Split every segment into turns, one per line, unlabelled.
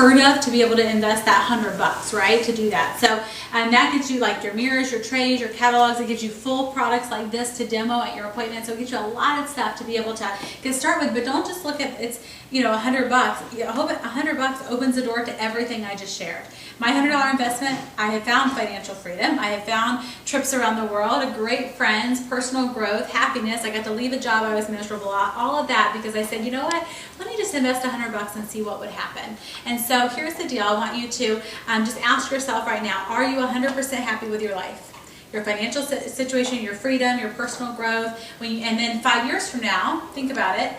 unheard of to be able to invest that $100, right, to do that. So that gets you like your mirrors, your trays, your catalogs. It gives you full products like this to demo at your appointment. So it gives you a lot of stuff to be able to get started with. But don't just look at it's, you know, $100. I hope $100 opens the door to everything I just shared. My $100 investment, I have found financial freedom. I have found trips around the world, great friends, personal growth, happiness. I got to leave a job I was miserable at, all of that because I said, you know what, let me just invest $100 and see what would happen. And so here's the deal. I want you to just ask yourself right now, are you 100% happy with your life? Your financial situation, your freedom, your personal growth, and then 5 years from now, think about it,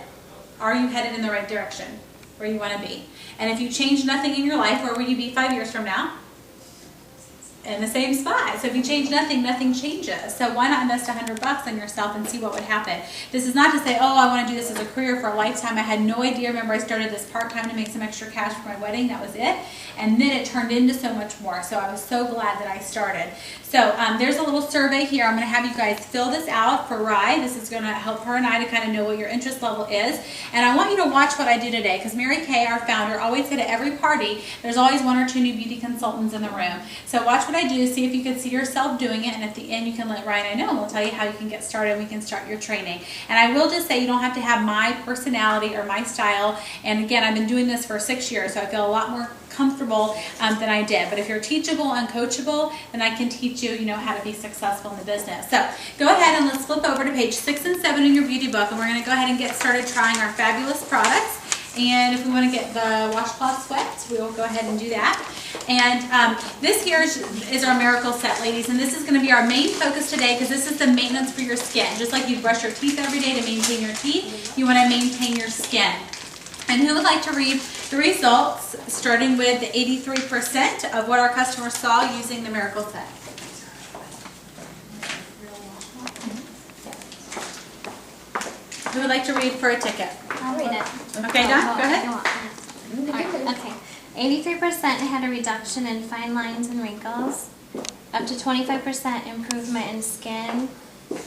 are you headed in the right direction where you want to be? And if you change nothing in your life, where will you be 5 years from now? In the same spot. So if you change nothing, nothing changes. So why not invest $100 on yourself and see what would happen? This is not to say, oh, I want to do this as a career for a lifetime. I had no idea. Remember, I started this part-time to make some extra cash for my wedding. That was it. And then it turned into so much more. So I was so glad that I started. So there's a little survey here. I'm going to have you guys fill this out for Rye. This is going to help her and I to kind of know what your interest level is. And I want you to watch what I do today, because Mary Kay, our founder, always said at every party, there's always 1 or 2 new beauty consultants in the room. So watch what I do, see if you can see yourself doing it, and at the end you can let Ryan know, and we'll tell you how you can get started. We can start your training. And I will just say you don't have to have my personality or my style. And again, I've been doing this for 6 years, so I feel a lot more comfortable than I did. But if you're teachable and coachable, then I can teach you, how to be successful in the business. So go ahead and let's flip over to page 6 and 7 in your beauty book, and we're going to go ahead and get started trying our fabulous products. And if we want to get the washcloth swept, we will go ahead and do that. And this here is our miracle set, ladies, and this is going to be our main focus today, because this is the maintenance for your skin. Just like you brush your teeth every day to maintain your teeth, you want to maintain your skin. And who would like to read the results, starting with the 83% of what our customers saw using the miracle set? Who would like to read for a ticket?
I'll read it.
Okay, Dawn, go ahead.
Okay. 83% had a reduction in fine lines and wrinkles, up to 25% improvement in skin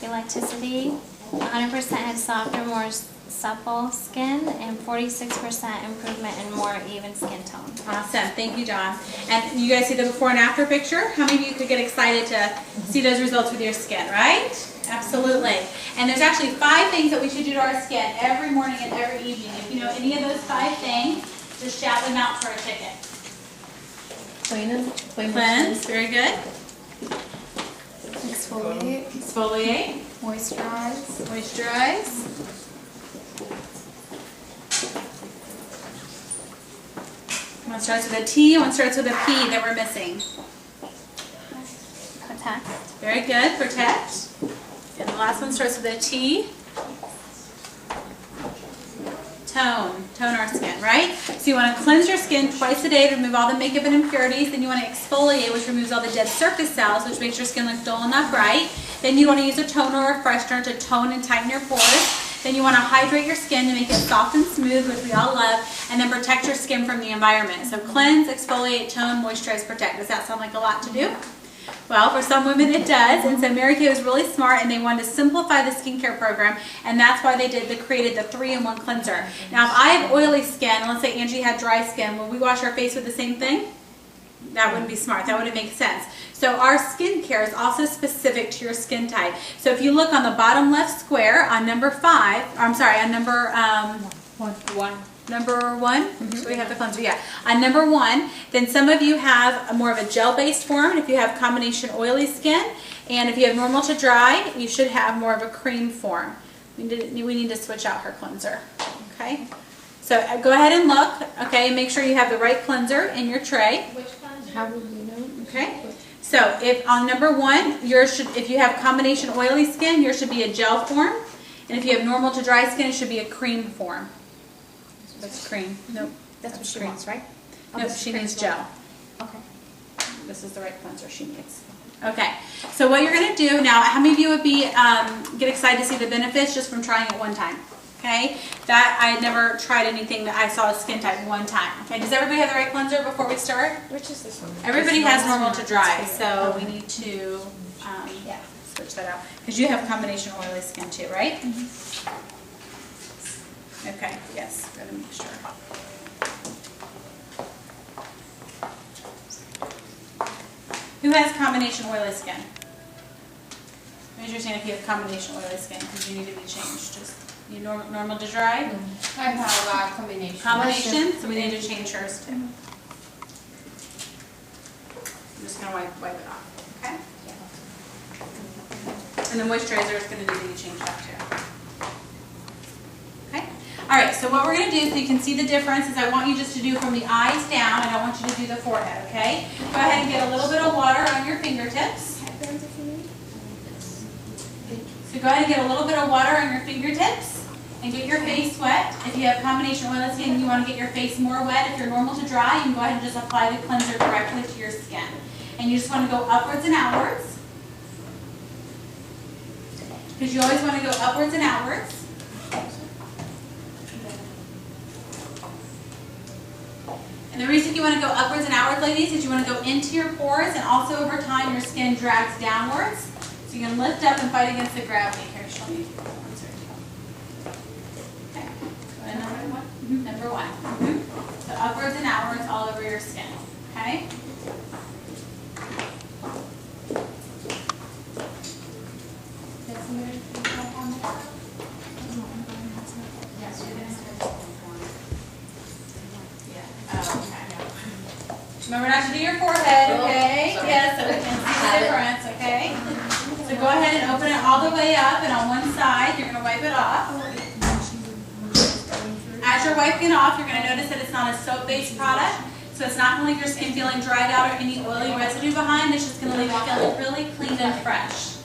elasticity, 100% had softer, more supple skin, and 46% improvement in more even skin tone.
Awesome. Thank you, Dawn. And you guys see the before and after picture? How many of you could get excited to see those results with your skin, right? Absolutely. And there's actually 5 things that we should do to our skin every morning and every evening. If you know any of those 5 things, just shout them out for a ticket. Cleanse. Very good. Exfoliate. Moisturize. One starts with a T, one starts with a P that we're missing.
Protect.
Very good. Protect. And the last one starts with a T. Tone our skin, right? So you want to cleanse your skin twice a day to remove all the makeup and impurities. Then you want to exfoliate, which removes all the dead surface cells, which makes your skin look dull and not bright. Then you want to use a toner or freshener to tone and tighten your pores. Then you want to hydrate your skin to make it soft and smooth, which we all love, and then protect your skin from the environment. So cleanse, exfoliate, tone, moisturize, protect. Does that sound like a lot to do? Well, for some women it does, and so Mary Kay was really smart, and they wanted to simplify the skincare program, and that's why they created the 3-in-1 cleanser. Now, if I have oily skin, and let's say Angie had dry skin, will we wash our face with the same thing? That wouldn't be smart. That wouldn't make sense. So our skincare is also specific to your skin type. So if you look on the bottom left square on number 5, on number Number 1, so we have the cleanser, yeah. On number 1, then some of you have more of a gel-based form, and if you have combination oily skin, and if you have normal to dry, you should have more of a cream form. We need to switch out her cleanser, okay? So go ahead and look, okay, and make sure you have the right cleanser in your tray.
Which cleanser?
How would you know?
Okay. So if on number 1, if you have combination oily skin, yours should be a gel form, and if you have normal to dry skin, it should be a cream form. That's cream. Nope.
That's what she wants, right?
Nope, she needs gel.
Okay.
This is the right cleanser she needs. Okay. So what you're going to do now, how many of you would be get excited to see the benefits just from trying it one time? Okay. That I had never tried anything that I saw a skin type one time. Okay. Does everybody have the right cleanser before we start?
Which is this one?
Everybody has normal to dry, so we need to switch that out because you have combination oily skin too, right? Okay, yes, gotta make sure. Who has combination oily skin? Raise your hand if you have combination oily skin, because you need to be changed. Just you normal to dry?
I have a combination.
Combination, so we need to change hers too. I'm just going to wipe it off, okay? And the moisturizer is going to need to be changed up too. Okay? Alright, so what we're going to do so you can see the difference is I want you just to do from the eyes down. I don't want you to do the forehead, okay? Go ahead and get a little bit of water on your fingertips. So go ahead and get a little bit of water on your fingertips and get your face wet. If you have combination oily skin and you want to get your face more wet, if you're normal to dry, you can go ahead and just apply the cleanser directly to your skin. And you just want to go upwards and outwards. Because you always want to go upwards and outwards. And the reason you want to go upwards and outwards, ladies, is you want to go into your pores, and also over time your skin drags downwards. So you can lift up and fight against the gravity. Here, show me. Okay. Go ahead, number one. Number one. So upwards and outwards all over your skin. Okay? Remember not to do your forehead, okay? Yes, so we can see the difference, okay? So go ahead and open it all the way up, and on one side, you're going to wipe it off. As you're wiping it off, you're going to notice that it's not a soap-based product, so it's not going to leave your skin feeling dried out or any oily residue behind. It's just going to leave you feeling really clean and fresh.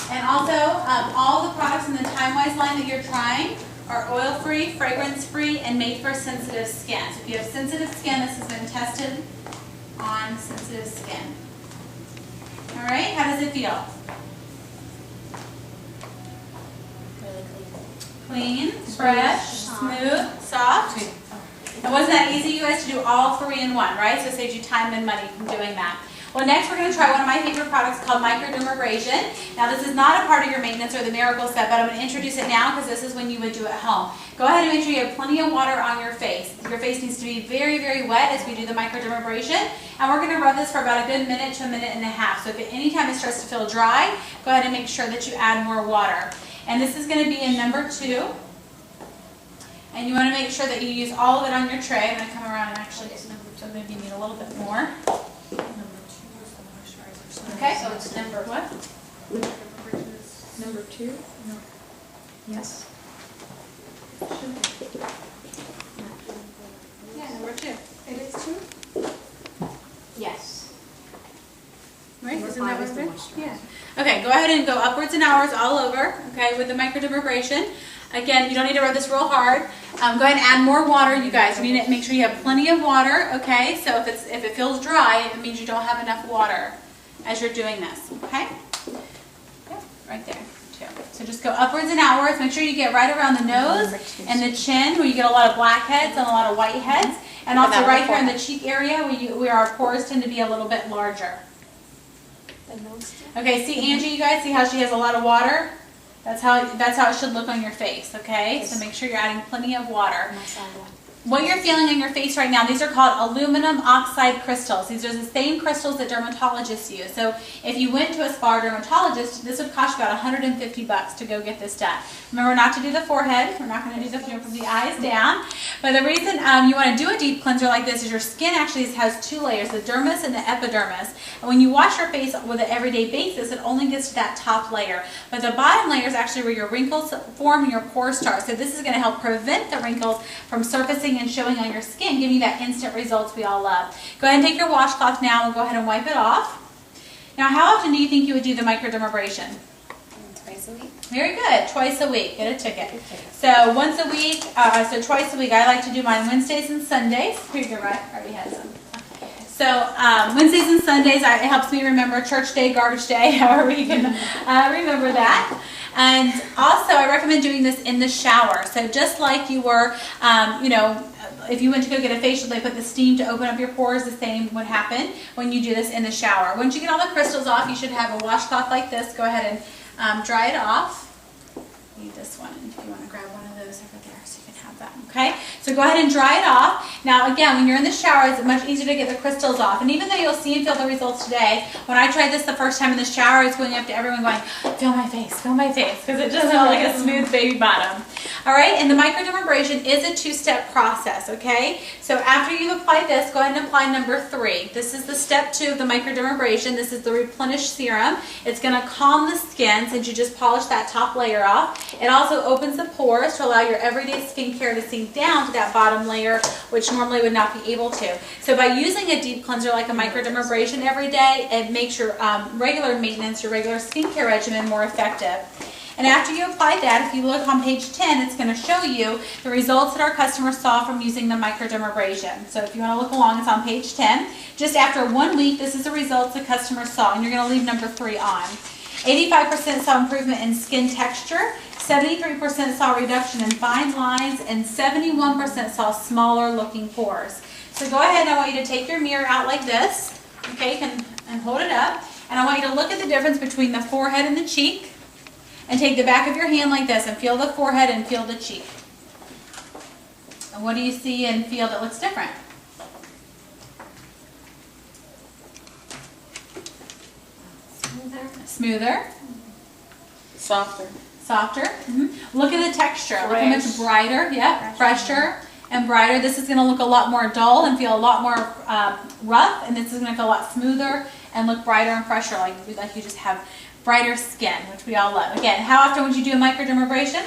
And also, all the products in the Time-Wise line that you're trying are oil-free, fragrance-free, and made for sensitive skin. So if you have sensitive skin, this has been tested on sensitive skin. All right, how does it feel?
Really
Clean, fresh, smooth, soft. It wasn't that easy, you guys, to do all three in one, right? So it saves you time and money from doing that. Well, next we're going to try one of my favorite products called microdermabrasion. Now, this is not a part of your maintenance or the miracle set, but I'm going to introduce it now because this is when you would do it at home. Go ahead and make sure you have plenty of water on your face. Your face needs to be very, very wet as we do the microdermabrasion. And we're going to rub this for about a good minute to a minute and a half. So if at any time it starts to feel dry, go ahead and make sure that you add more water. And this is going to be in number 2. And you want to make sure that you use all of it on your tray. I'm going to come around and actually get number 2. Maybe you need a little bit more. Okay, so it's number what?
Number 2? No. Yes.
Yeah, number 2.
It is 2? Yes.
Right?
Number
Isn't that
5 is
what
the
it is?
moisturizer.
Yeah. Okay, go ahead and go upwards and outwards all over, okay, with the microdermabrasion. Again, you don't need to rub this real hard. Go ahead and add more water, you guys. You need to make sure you have plenty of water, okay? So if it feels dry, it means you don't have enough water as you're doing this, okay? Yeah, right there, too. So just go upwards and outwards. Make sure you get right around the nose and the chin where you get a lot of black heads and a lot of white heads. And also right here in the cheek area where our pores tend to be a little bit larger. Okay, see Angie, you guys, see how she has a lot of water? That's how it should look on your face, okay? So make sure you're adding plenty of water. What you're feeling on your face right now, these are called aluminum oxide crystals. These are the same crystals that dermatologists use. So if you went to a spa dermatologist, this would cost you about $150 to go get this done. Remember not to do the forehead. We're not going to do the from the eyes down. But the reason you want to do a deep cleanser like this is your skin actually has 2 layers, the dermis and the epidermis. And when you wash your face with an everyday basis, it only gets to that top layer. But the bottom layer is actually where your wrinkles form and your pores start. So this is going to help prevent the wrinkles from surfacing and showing on your skin, give you that instant results we all love. Go ahead and take your washcloth now and go ahead and wipe it off. Now, how often do you think you would do the microdermabrasion?
Twice a week.
Very good. Twice a week. Get a ticket. So once a week, so twice a week. I like to do mine Wednesdays and Sundays. Here you go, right? I already had some. So Wednesdays and Sundays, it helps me remember church day, garbage day, however you can remember that. And also, I recommend doing this in the shower. So just like you were, if you went to go get a facial, they put the steam to open up your pores, the same would happen when you do this in the shower. Once you get all the crystals off, you should have a washcloth like this. Go ahead and dry it off. Need this one if you want to grab one of those those over there so you can have that, okay? So go ahead and dry it off. Now again, when you're in the shower, it's much easier to get the crystals off. And even though you'll see and feel the results today, when I tried this the first time in the shower, I was going up to everyone going, feel my face, because it just felt like a smooth baby bottom. All right, and the microdermabrasion is a two-step process, okay? So after you apply this, go ahead and apply number 3. This is the step 2 of the microdermabrasion. This is the replenish serum. It's going to calm the skin since you just polish that top layer off. It also opens the pores to allow your everyday skincare to sink down to that bottom layer, which normally would not be able to. So by using a deep cleanser like a microdermabrasion every day, it makes your regular maintenance, your regular skincare regimen more effective. And after you apply that, if you look on page 10, it's going to show you the results that our customers saw from using the microdermabrasion. So if you want to look along, it's on page 10. Just after 1 week, this is the results the customers saw, and you're going to leave number 3 on. 85% saw improvement in skin texture, 73% saw reduction in fine lines, and 71% saw smaller looking pores. So go ahead, and I want you to take your mirror out like this, okay, and hold it up. And I want you to look at the difference between the forehead and the cheek. And take the back of your hand like this and feel the forehead and feel the cheek. And what do you see and feel that looks different? Smoother.
Softer.
Softer. Look at the texture. Look how much brighter. Yeah, fresher and brighter. This is going to look a lot more dull and feel a lot more rough. And this is going to feel a lot smoother and look brighter and fresher, like you just have brighter skin, which we all love. Again, how often would you do a microdermabrasion?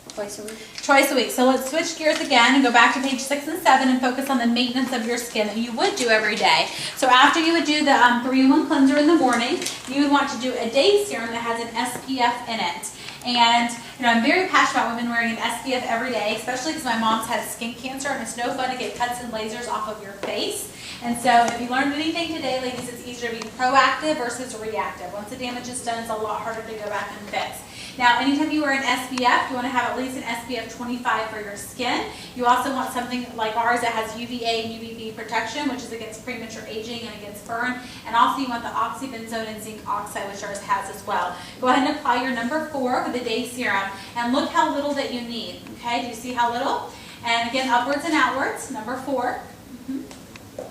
Twice a week.
Twice a week. So let's switch gears again and go back to page 6 and 7 and focus on the maintenance of your skin that you would do every day. So after you would do the 3-in-1 cleanser in the morning, you would want to do a day serum that has an SPF in it. And I'm very passionate about women wearing an SPF every day, especially because my mom's had skin cancer, and it's no fun to get cuts and lasers off of your face. And so if you learned anything today, ladies, it's easier to be proactive versus reactive. Once the damage is done, it's a lot harder to go back and fix. Now, anytime you wear an SPF, you want to have at least an SPF 25 for your skin. You also want something like ours that has UVA and UVB protection, which is against premature aging and against burn. And also you want the oxybenzone and zinc oxide, which ours has as well. Go ahead and apply your number 4 with the day serum, and look how little that you need. Okay, do you see how little? And again, upwards and outwards, number 4.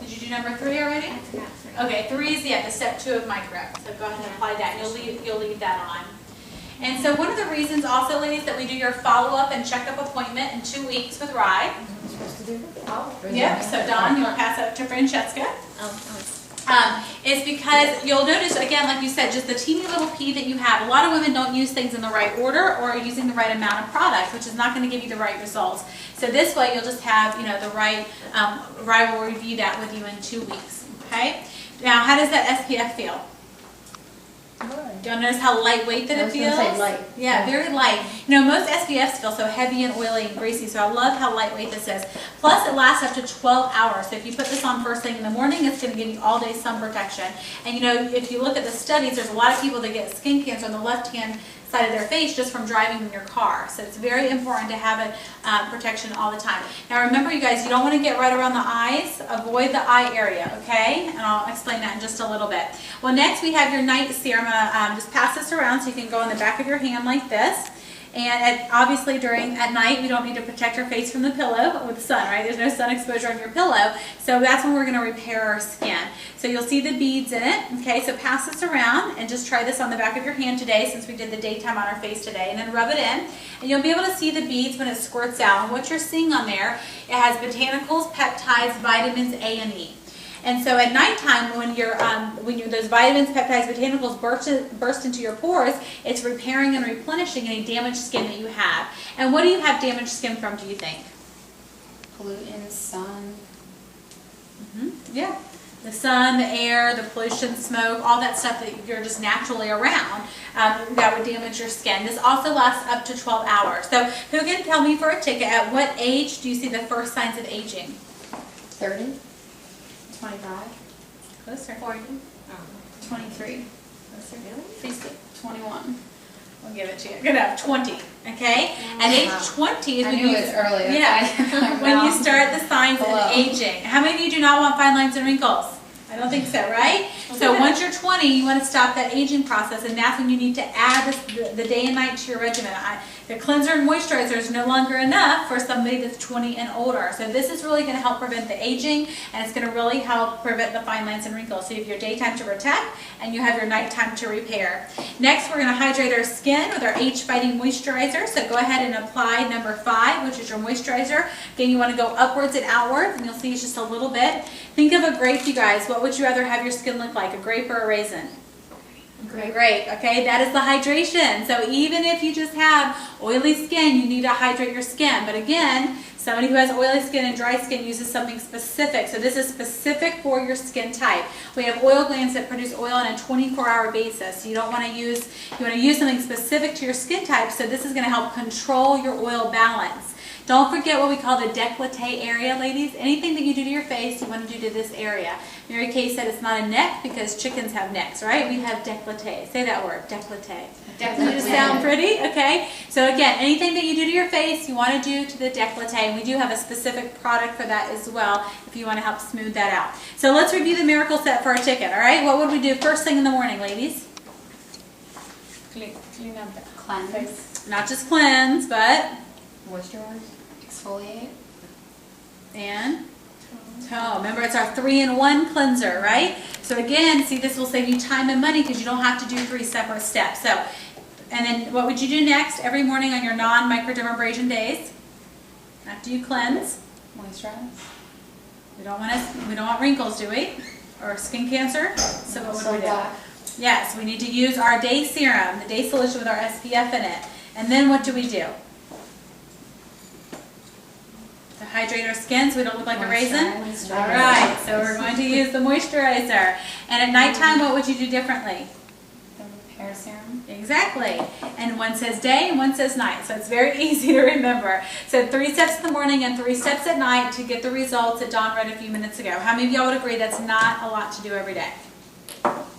Did you do number 3 already?
I forgot 3.
Okay, 3 is the step 2 of micro. So go ahead and apply that. You'll leave that on. And so one of the reasons also, ladies, that we do your follow-up and checkup appointment in 2 weeks with Rye. Yep, so Dawn, you'll pass up to Francesca. Is because you'll notice, again, like you said, just the teeny little pee that you have. A lot of women don't use things in the right order or are using the right amount of product, which is not going to give you the right results. So this way you'll just have, the right, Rye will review that with you in 2 weeks, okay? Now, how does that SPF feel? Do you notice how lightweight that it feels?
I was going to say light.
Yeah, very light. Most SPFs feel so heavy and oily and greasy, so I love how lightweight this is. Plus, it lasts up to 12 hours. So if you put this on first thing in the morning, it's going to give you all day sun protection. And if you look at the studies, there's a lot of people that get skin cancer on the left-hand side of their face just from driving in your car. So it's very important to have it protection all the time. Now remember, you guys, you don't want to get right around the eyes. Avoid the eye area, okay? And I'll explain that in just a little bit. Well, next we have your night serum. I'm going to just pass this around so you can go on the back of your hand like this. And obviously at night, we don't need to protect our face from the pillow with the sun, right? There's no sun exposure on your pillow. So that's when we're going to repair our skin. So you'll see the beads in it. Okay, so pass this around and just try this on the back of your hand today, since we did the daytime on our face today. And then rub it in. And you'll be able to see the beads when it squirts out. And what you're seeing on there, it has botanicals, peptides, vitamins A and E. And so at nighttime, when those vitamins, peptides, botanicals burst into your pores, it's repairing and replenishing any damaged skin that you have. And what do you have damaged skin from, do you think?
Pollutant, sun.
Yeah. The sun, the air, the pollution, smoke, all that stuff that you're just naturally around that would damage your skin. This also lasts up to 12 hours. So who can tell me for a ticket, at what age do you see the first signs of aging?
30. 25.
Closer.
40.
23. Closer.
Really?
Please do. 21. We'll give it to you. Good enough. 20. Okay? At age 20 is
I
when
knew
you...
it was early.
Yeah. When you start the signs of
Hello.
aging. How many of you do not want fine lines and wrinkles? I don't think so, right? So once you're 20, you want to stop that aging process, and that's when you need to add the day and night to your regimen. The cleanser and moisturizer is no longer enough for somebody that's 20 and older. So this is really going to help prevent the aging, and it's going to really help prevent the fine lines and wrinkles. So you have your daytime to protect, and you have your nighttime to repair. Next, we're going to hydrate our skin with our age-fighting moisturizer. So go ahead and apply number 5, which is your moisturizer. Again, you want to go upwards and outwards, and you'll see it's just a little bit. Think of a grape, you guys. What would you rather have your skin look like, a grape or a raisin? Great, okay, that is the hydration. So even if you just have oily skin, you need to hydrate your skin. But again, somebody who has oily skin and dry skin uses something specific. So this is specific for your skin type. We have oil glands that produce oil on a 24-hour basis. So you don't want to use, you want to use something specific to your skin type. So this is going to help control your oil balance. Don't forget what we call the décolleté area, ladies. Anything that you do to your face, you want to do to this area. Mary Kay said it's not a neck because chickens have necks, right? We have décolleté. Say that word, décolleté. Doesn't it sound pretty? Okay. So again, anything that you do to your face, you want to do to the décolleté. And we do have a specific product for that as well if you want to help smooth that out. So let's review the miracle set for our ticket, all right? What would we do first thing in the morning, ladies? Clean up that.
Cleanse.
Not just cleanse, but...
Moisturize. Exfoliate.
And tone. Remember, it's our 3-in-1 cleanser, right? So again, see, this will save you time and money because you don't have to do 3 separate steps. So, and then what would you do next every morning on your non-microdermabrasion days? After you cleanse?
Moisturize.
We don't want wrinkles, do we? Or skin cancer? So what would we do? Yes, we need to use our day serum, the day solution with our SPF in it. And then what do we do? To hydrate our skin so we don't look like a raisin? All right, so we're going to use the moisturizer. And at nighttime, what would you do differently?
The repair serum.
Exactly. And one says day and one says night. So it's very easy to remember. So 3 steps in the morning and 3 steps at night to get the results that Dawn read a few minutes ago. How many of y'all would agree that's not a lot to do every day?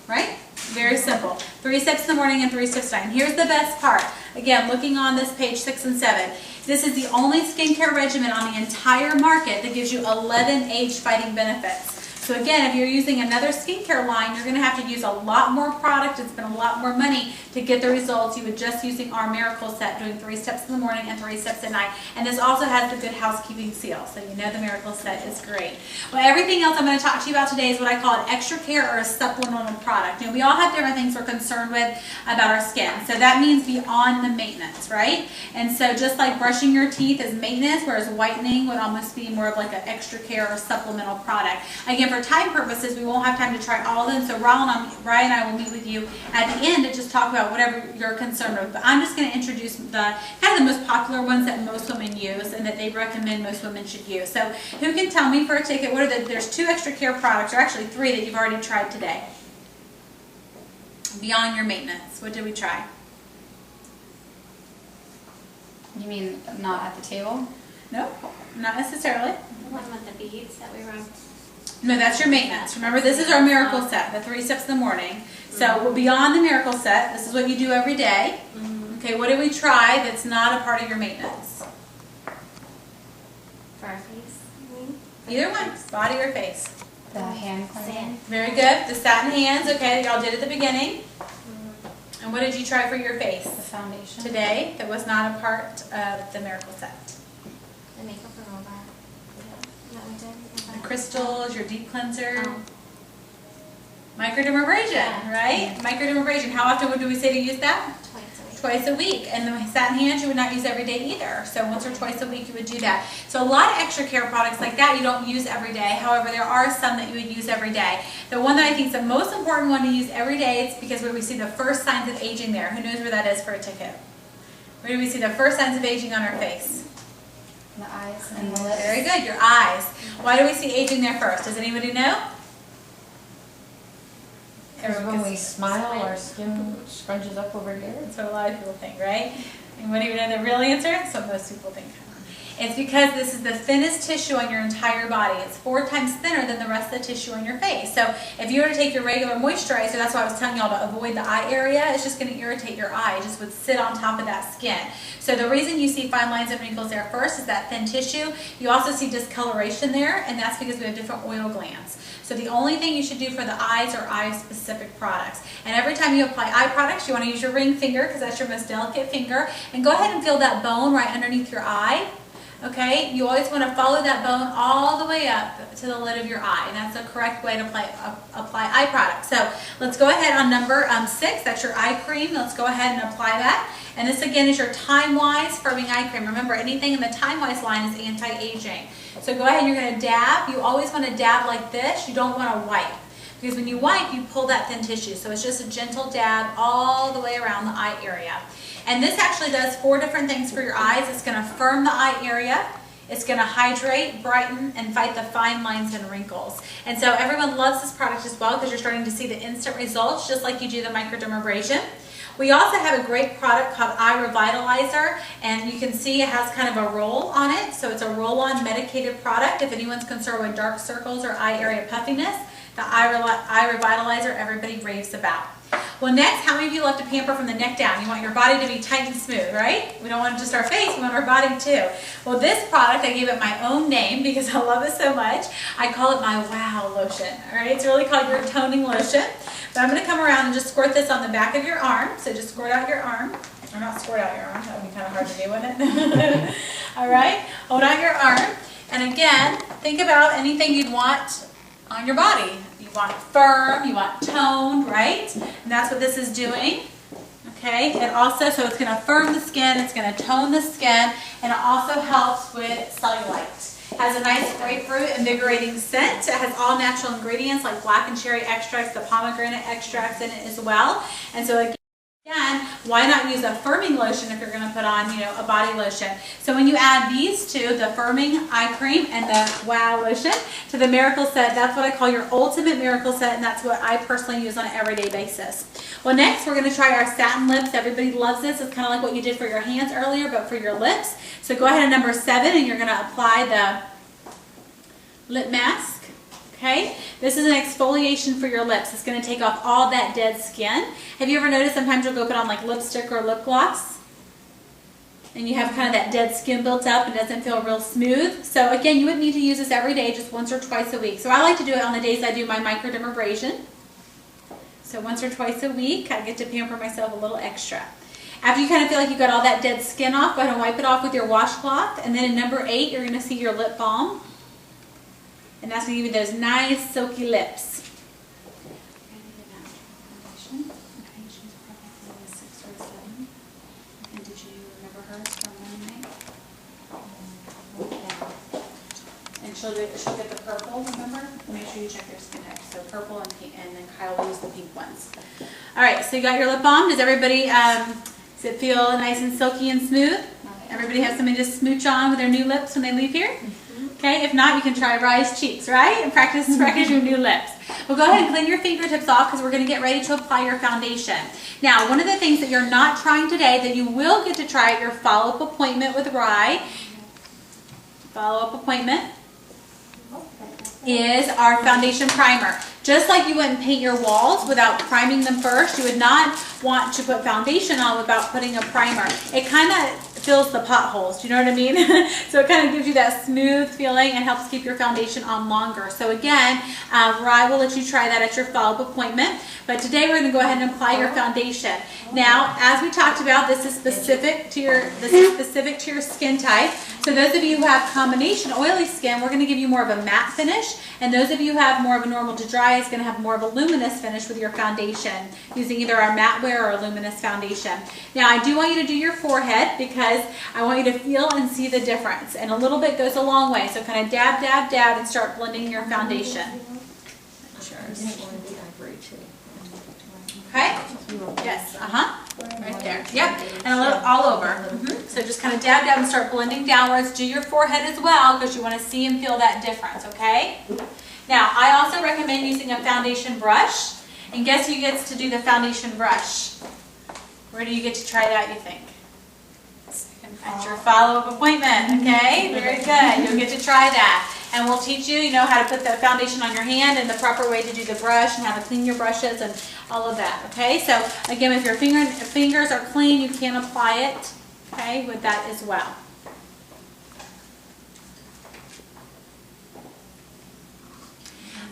Right? Very simple. 3 steps in the morning and 3 steps at night. And here's the best part. Again, looking on this page 6 and 7. This is the only skincare regimen on the entire market that gives you 11 age-fighting benefits. So again, if you're using another skincare line, you're going to have to use a lot more product and spend a lot more money to get the results you would just using our miracle set, doing 3 steps in the morning and 3 steps at night. And this also has the good housekeeping seal, so you know the miracle set is great. Well, everything else I'm going to talk to you about today is what I call an extra care or a supplemental product. You know, we all have different things we're concerned with about our skin. So that means beyond the maintenance, right? And so just like brushing your teeth is maintenance, whereas whitening would almost be more of like an extra care or supplemental product. Again, for time purposes, we won't have time to try all of them, so Ryan and I will meet with you at the end to just talk about whatever you're concerned with. But I'm just going to introduce the kind of the most popular ones that most women use and that they recommend most women should use. So who can tell me for a ticket, what are there's 2 extra care products, or actually 3 that you've already tried today. Beyond your maintenance, what did we try?
You mean not at the table?
No, not necessarily.
The one with the beads that we run.
No, that's your maintenance. Remember, this is our miracle set, the 3 steps in the morning. So beyond the miracle set, this is what you do every day. Okay, what did we try that's not a part of your maintenance?
For our face, I mean.
Either one, body or face.
The hand cleanser.
Sand.
Very good. The satin hands, okay, that y'all did at the beginning. And what did you try for your face
The foundation.
today that was not a part of the miracle set?
The makeup remover. Yeah, that we did.
The crystals, your deep cleanser.
Oh.
Microdermabrasion,
Yeah.
right? Microdermabrasion. How often would we say to use that?
Twice a week.
Twice a week. And the satin hands you would not use every day either. So once or twice a week you would do that. So a lot of extra care products like that you don't use every day. However, there are some that you would use every day. The one that I think is the most important one to use every day, it's because where we see the first signs of aging there. Who knows where that is for a ticket? Where do we see the first signs of aging on our face?
The eyes and the lips.
Very good, your eyes. Why do we see aging there first? Does anybody know?
Because when we smile, our skin scrunches up over here.
That's what a lot of people think, right? And what do you know the real answer? That's what most people think. It's because this is the thinnest tissue on your entire body. It's 4 times thinner than the rest of the tissue on your face. So if you were to take your regular moisturizer, that's why I was telling y'all to avoid the eye area, it's just going to irritate your eye. It just would sit on top of that skin. So the reason you see fine lines and wrinkles there first is that thin tissue. You also see discoloration there, and that's because we have different oil glands. So the only thing you should do for the eyes are eye-specific products. And every time you apply eye products, you want to use your ring finger because that's your most delicate finger. And go ahead and feel that bone right underneath your eye. Okay, you always want to follow that bone all the way up to the lid of your eye, and that's the correct way to apply eye products. So let's go ahead on number 6, that's your eye cream. Let's go ahead and apply that. And this again is your Time-Wise Firming Eye Cream. Remember, anything in the Time-Wise line is anti-aging. So go ahead and you're going to dab. You always want to dab like this. You don't want to wipe. Because when you wipe, you pull that thin tissue. So it's just a gentle dab all the way around the eye area. And this actually does 4 different things for your eyes. It's going to firm the eye area. It's going to hydrate, brighten, and fight the fine lines and wrinkles. And so everyone loves this product as well because you're starting to see the instant results just like you do the microdermabrasion. We also have a great product called Eye Revitalizer, and you can see it has kind of a roll on it. So it's a roll-on medicated product. If anyone's concerned with dark circles or eye area puffiness, the Eye Revitalizer everybody raves about. Well, next, how many of you love to pamper from the neck down? You want your body to be tight and smooth, right? We don't want just our face, we want our body too. Well, this product, I gave it my own name because I love it so much. I call it my Wow Lotion, all right? It's really called your toning lotion. But I'm going to come around and just squirt this on the back of your arm. So just squirt out your arm. Or not squirt out your arm, that would be kind of hard to do, wouldn't it? All right, hold out your arm. And again, think about anything you'd want on your body. You want firm, you want toned, right? And that's what this is doing. Okay, it also, so it's going to firm the skin, it's going to tone the skin, and it also helps with cellulite. It has a nice grapefruit invigorating scent. It has all natural ingredients like black and cherry extracts, the pomegranate extracts in it as well. And so again, why not use a firming lotion if you're going to put on, a body lotion? So when you add these two, the firming eye cream and the Wow Lotion, to the Miracle Set, that's what I call your ultimate Miracle Set, and that's what I personally use on an everyday basis. Well, next we're going to try our satin lips. Everybody loves this. It's kind of like what you did for your hands earlier, but for your lips. So go ahead and number 7, and you're going to apply the lip mask. Okay, this is an exfoliation for your lips. It's going to take off all that dead skin. Have you ever noticed sometimes you'll go put on like lipstick or lip gloss and you have kind of that dead skin built up and it doesn't feel real smooth? So again, you wouldn't need to use this every day, just once or twice a week. So I like to do it on the days I do my microdermabrasion. So once or twice a week, I get to pamper myself a little extra. After you kind of feel like you got all that dead skin off, go ahead and wipe it off with your washcloth. And then in number 8, you're going to see your lip balm. And that's going to give you those nice silky lips. And did you remember hers from Monday night? And she'll get the purple, remember? Make sure you check your skin type. So purple and pink, and then Kyle will use the pink ones. All right, so you got your lip balm. Does everybody, does it feel nice and silky and smooth? Everybody have something to smooch on with their new lips when they leave here? Okay, if not, you can try Rise Cheeks, right? And practice your new lips. Well, go ahead and clean your fingertips off because we're going to get ready to apply your foundation. Now, one of the things that you're not trying today that you will get to try at your follow-up appointment with Rye, is our foundation primer. Just like you wouldn't paint your walls without priming them first, you would not want to put foundation on without putting a primer. It kind of fills the potholes, do you know what I mean? So it kind of gives you that smooth feeling and helps keep your foundation on longer. So again, Rye will let you try that at your follow-up appointment. But today we're going to go ahead and apply your foundation. Now, as we talked about, this is specific to your skin type. So those of you who have combination oily skin, we're going to give you more of a matte finish. And those of you who have more of a normal to dry is going to have more of a luminous finish with your foundation, using either our matte wear or a luminous foundation. Now, I do want you to do your forehead because I want you to feel and see the difference. And a little bit goes a long way. So kind of dab, dab, dab, and start blending your foundation. Okay? Yes, right there. Yep, and a little all over. So just kind of dab, dab, and start blending downwards. Do your forehead as well because you want to see and feel that difference, okay? Now, I also recommend using a foundation brush. And guess who gets to do the foundation brush? Where do you get to try that, you think? At your follow-up appointment, okay? Very good. You'll get to try that. And we'll teach you, how to put the foundation on your hand and the proper way to do the brush and how to clean your brushes and all of that, okay? So again, if your fingers are clean, you can apply it, okay, with that as well.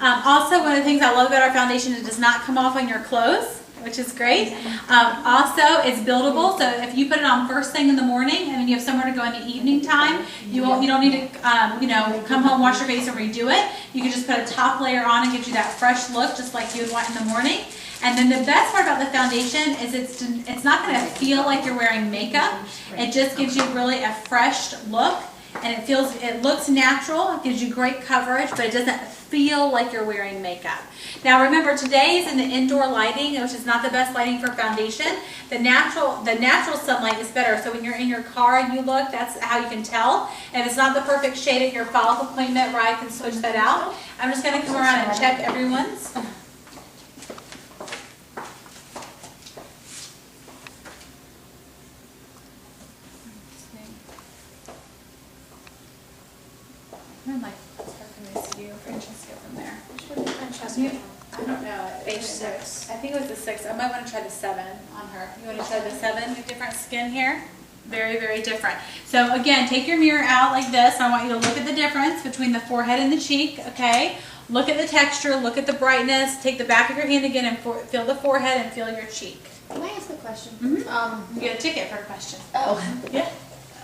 Also, one of the things I love about our foundation is it does not come off on your clothes, which is great. Also, it's buildable, so if you put it on first thing in the morning and then you have somewhere to go in the evening time, you don't need to come home, wash your face, and redo it. You can just put a top layer on and gives you that fresh look just like you would want in the morning. And then the best part about the foundation is it's not going to feel like you're wearing makeup. It just gives you really a fresh look, and it looks natural. It gives you great coverage, but it doesn't feel like you're wearing makeup. Now remember, today is in the indoor lighting, which is not the best lighting for foundation. The natural sunlight is better. So when you're in your car and you look, that's how you can tell. And it's not the perfect shade at your follow-up appointment where I can switch that out. I'm just going to come around and check everyone's. I'm like, from there. I don't know.
Page 6.
I think it was the 6. I might want to try the 7 on her. You want to try the 7? Different skin here. Very, very different. So again, take your mirror out like this. I want you to look at the difference between the forehead and the cheek, okay? Look at the texture, look at the brightness. Take the back of your hand again and feel the forehead and feel your cheek.
Can I ask a question?
You get a ticket for a question.
Oh,
Yeah.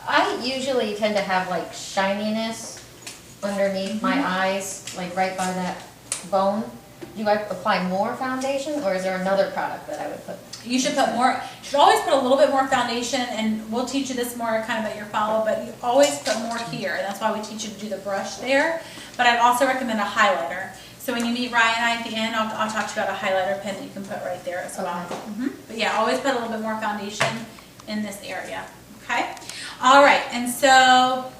I usually tend to have like shininess underneath my eyes, like right by that bone. Do I apply more foundation, or is there another product that I would put?
You should put more, you should always put a little bit more foundation, and we'll teach you this more kind of at your follow, but you always put more here. That's why we teach you to do the brush there. But I'd also recommend a highlighter. So when you meet Ryan and I at the end, I'll talk to you about a highlighter pen that you can put right there as well.
Okay.
But yeah, always put a little bit more foundation in this area, okay? All right, and so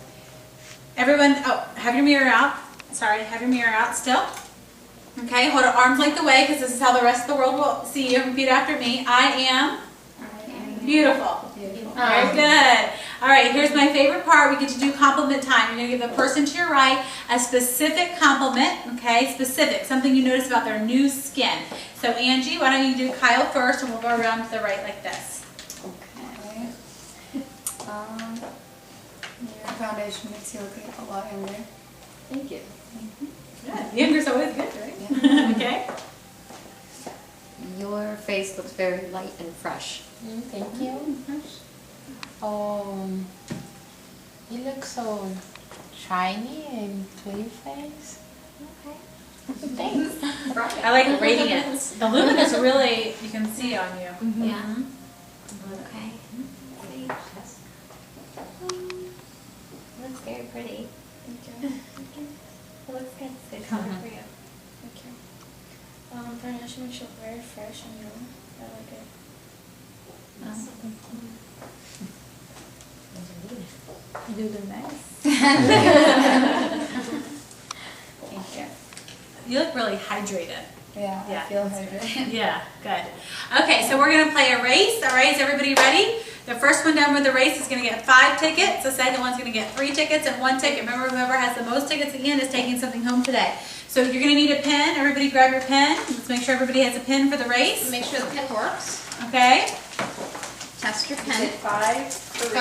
everyone, have your mirror out. Sorry, have your mirror out still. Okay, hold your arms length away because this is how the rest of the world will see you. Repeat after me. I am beautiful. Very good. All right, here's my favorite part. We get to do compliment time. You're going to give the person to your right a specific compliment, okay? Specific, something you notice about their new skin. So Angie, why don't you do Kyle first, and we'll go around to the right like this.
Okay. Your foundation makes you look a lot younger.
Thank you.
Good. Younger's always good, right? Okay.
Your face looks very light and fresh.
Thank you.
You look so shiny and clean face.
Okay.
Thanks.
I like radiance. The luminous really, you can see on you.
Yeah. Okay. Great. Looks very pretty.
Thank you.
It looks good. It's good color for you.
Thank you. Foundation makes you look very fresh and young. I like it.
You look nice. Thank you. You look really hydrated.
Yeah,
Yeah.
I feel hydrated.
Yeah, good. Okay, so we're going to play a race. All right, is everybody ready? The first one done with the race is going to get 5 tickets. The second one's going to get 3 tickets and 1 ticket. Remember, whoever has the most tickets at the end is taking something home today. So you're going to need a pen. Everybody grab your pen. Let's make sure everybody has a pen for the race.
Make sure the pen works.
Okay?
Test your
Is
pen.
it 5, 3?